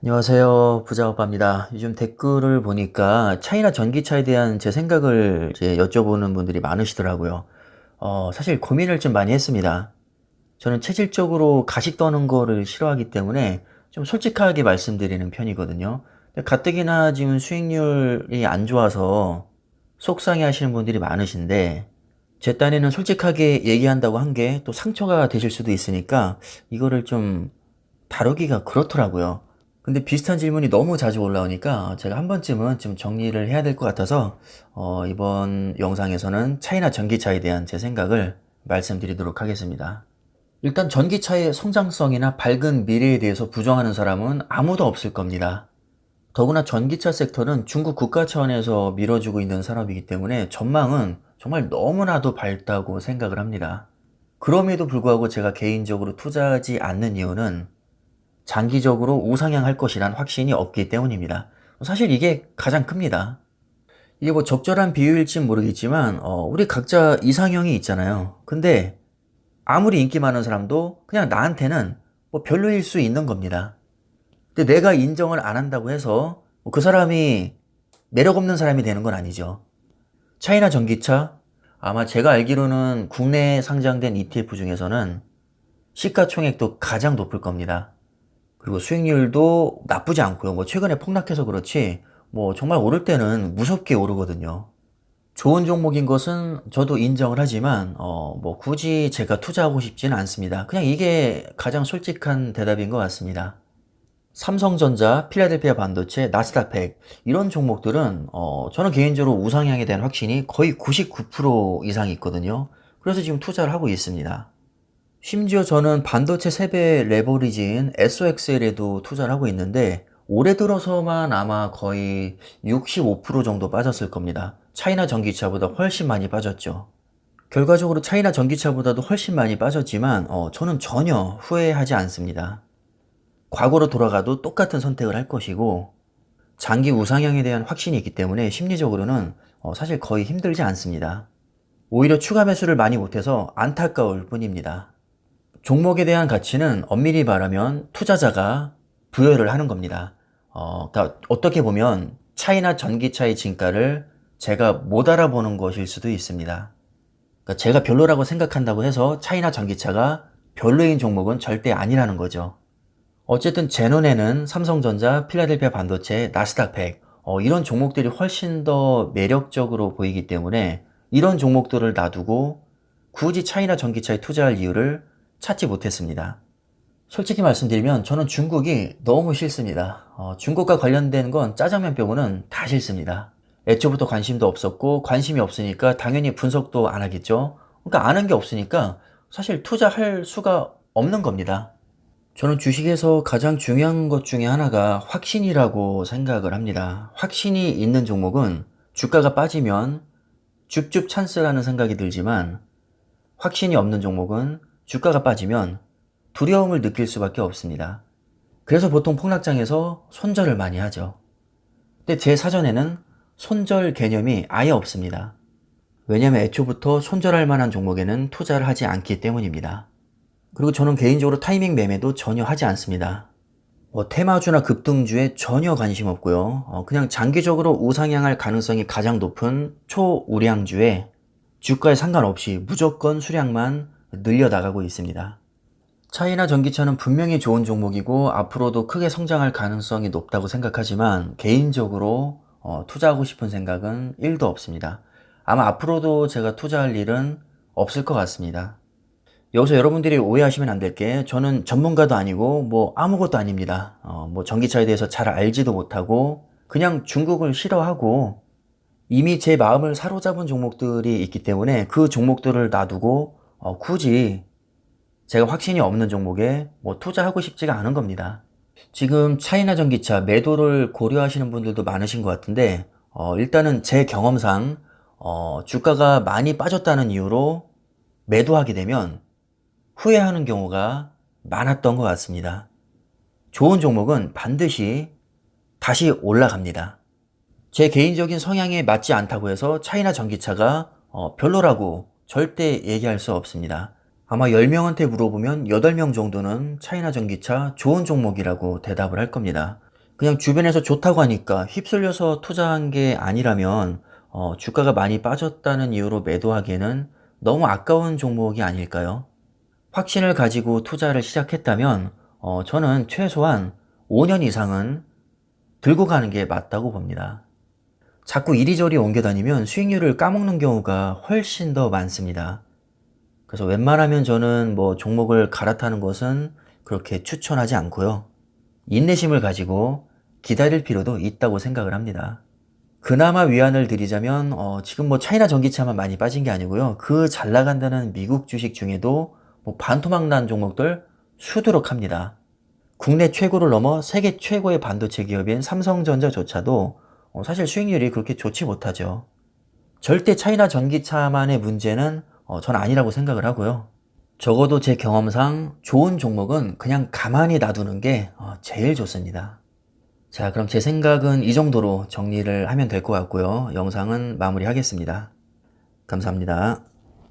안녕하세요. 부자오빠입니다. 요즘 댓글을 보니까 차이나 전기차에 대한 제 생각을 이제 여쭤보는 분들이 많으시더라고요. 사실 고민을 좀 많이 했습니다. 저는 체질적으로 가식 떠는 거를 싫어하기 때문에 좀 솔직하게 말씀드리는 편이거든요. 근데 가뜩이나 지금 수익률이 안 좋아서 속상해 하시는 분들이 많으신데, 제 딴에는 솔직하게 얘기한다고 한 게 또 상처가 되실 수도 있으니까 이거를 좀 다루기가 그렇더라고요. 근데 비슷한 질문이 너무 자주 올라오니까 제가 한 번쯤은 좀 정리를 해야 될 것 같아서 이번 영상에서는 차이나 전기차에 대한 제 생각을 말씀드리도록 하겠습니다. 일단 전기차의 성장성이나 밝은 미래에 대해서 부정하는 사람은 아무도 없을 겁니다. 더구나 전기차 섹터는 중국 국가 차원에서 밀어주고 있는 산업이기 때문에 전망은 정말 너무나도 밝다고 생각을 합니다. 그럼에도 불구하고 제가 개인적으로 투자하지 않는 이유는 장기적으로 우상향할 것이란 확신이 없기 때문입니다. 사실 이게 가장 큽니다. 이게 뭐 적절한 비유일진 모르겠지만 우리 각자 이상형이 있잖아요. 근데 아무리 인기 많은 사람도 그냥 나한테는 뭐 별로일 수 있는 겁니다. 근데 내가 인정을 안 한다고 해서 뭐그 사람이 매력 없는 사람이 되는 건 아니죠. 차이나 전기차, 아마 제가 알기로는 국내에 상장된 ETF 중에서는 시가총액도 가장 높을 겁니다. 그리고 수익률도 나쁘지 않고요. 뭐 최근에 폭락해서 그렇지 뭐 정말 오를 때는 무섭게 오르거든요. 좋은 종목인 것은 저도 인정을 하지만 뭐 굳이 제가 투자하고 싶지는 않습니다. 그냥 이게 가장 솔직한 대답인 것 같습니다. 삼성전자, 필라델피아 반도체, 나스닥 100 이런 종목들은 저는 개인적으로 우상향에 대한 확신이 거의 99% 이상이 있거든요. 그래서 지금 투자를 하고 있습니다. 심지어 저는 반도체 세배 레버리지인 SOXL에도 투자를 하고 있는데 올해 들어서만 아마 거의 65% 정도 빠졌을 겁니다. 차이나 전기차보다 훨씬 많이 빠졌죠. 결과적으로 차이나 전기차보다도 훨씬 많이 빠졌지만 저는 전혀 후회하지 않습니다. 과거로 돌아가도 똑같은 선택을 할 것이고 장기 우상향에 대한 확신이 있기 때문에 심리적으로는 사실 거의 힘들지 않습니다. 오히려 추가 매수를 많이 못해서 안타까울 뿐입니다. 종목에 대한 가치는 엄밀히 말하면 투자자가 부여를 하는 겁니다. 그러니까 어떻게 보면 차이나 전기차의 진가를 제가 못 알아보는 것일 수도 있습니다. 그러니까 제가 별로라고 생각한다고 해서 차이나 전기차가 별로인 종목은 절대 아니라는 거죠. 어쨌든 제 눈에는 삼성전자, 필라델피아 반도체, 나스닥 100 이런 종목들이 훨씬 더 매력적으로 보이기 때문에 이런 종목들을 놔두고 굳이 차이나 전기차에 투자할 이유를 찾지 못했습니다. 솔직히 말씀드리면 저는 중국이 너무 싫습니다. 중국과 관련된 건 짜장면 빼고는 다 싫습니다. 애초부터 관심도 없었고 관심이 없으니까 당연히 분석도 안 하겠죠. 그러니까 아는 게 없으니까 사실 투자할 수가 없는 겁니다. 저는 주식에서 가장 중요한 것 중에 하나가 확신이라고 생각을 합니다. 확신이 있는 종목은 주가가 빠지면 줍줍 찬스라는 생각이 들지만 확신이 없는 종목은 주가가 빠지면 두려움을 느낄 수밖에 없습니다. 그래서 보통 폭락장에서 손절을 많이 하죠. 근데 제 사전에는 손절 개념이 아예 없습니다. 왜냐하면 애초부터 손절할 만한 종목에는 투자를 하지 않기 때문입니다. 그리고 저는 개인적으로 타이밍 매매도 전혀 하지 않습니다. 테마주나 급등주에 전혀 관심 없고요. 그냥 장기적으로 우상향할 가능성이 가장 높은 초우량주에 주가에 상관없이 무조건 수량만 늘려나가고 있습니다. 차이나 전기차는 분명히 좋은 종목이고 앞으로도 크게 성장할 가능성이 높다고 생각하지만 개인적으로 투자하고 싶은 생각은 1도 없습니다. 아마 앞으로도 제가 투자할 일은 없을 것 같습니다. 여기서 여러분들이 오해하시면 안 될 게 저는 전문가도 아니고 뭐 아무것도 아닙니다. 뭐 전기차에 대해서 잘 알지도 못하고 그냥 중국을 싫어하고 이미 제 마음을 사로잡은 종목들이 있기 때문에 그 종목들을 놔두고 굳이 제가 확신이 없는 종목에 뭐 투자하고 싶지가 않은 겁니다. 지금 차이나 전기차 매도를 고려하시는 분들도 많으신 것 같은데 일단은 제 경험상 주가가 많이 빠졌다는 이유로 매도하게 되면 후회하는 경우가 많았던 것 같습니다. 좋은 종목은 반드시 다시 올라갑니다. 제 개인적인 성향에 맞지 않다고 해서 차이나 전기차가 별로라고 절대 얘기할 수 없습니다. 아마 10명한테 물어보면 8명 정도는 차이나 전기차 좋은 종목이라고 대답을 할 겁니다. 그냥 주변에서 좋다고 하니까 휩쓸려서 투자한 게 아니라면 주가가 많이 빠졌다는 이유로 매도하기에는 너무 아까운 종목이 아닐까요? 확신을 가지고 투자를 시작했다면 저는 최소한 5년 이상은 들고 가는 게 맞다고 봅니다. 자꾸 이리저리 옮겨 다니면 수익률을 까먹는 경우가 훨씬 더 많습니다. 그래서 웬만하면 저는 뭐 종목을 갈아타는 것은 그렇게 추천하지 않고요. 인내심을 가지고 기다릴 필요도 있다고 생각을 합니다. 그나마 위안을 드리자면 지금 뭐 차이나 전기차만 많이 빠진 게 아니고요. 그 잘 나간다는 미국 주식 중에도 뭐 반토막 난 종목들 수두룩합니다. 국내 최고를 넘어 세계 최고의 반도체 기업인 삼성전자조차도 사실 수익률이 그렇게 좋지 못하죠. 절대 차이나 전기차만의 문제는 전 아니라고 생각을 하고요. 적어도 제 경험상 좋은 종목은 그냥 가만히 놔두는 게 제일 좋습니다. 자, 그럼 제 생각은 이 정도로 정리를 하면 될 것 같고요. 영상은 마무리하겠습니다. 감사합니다.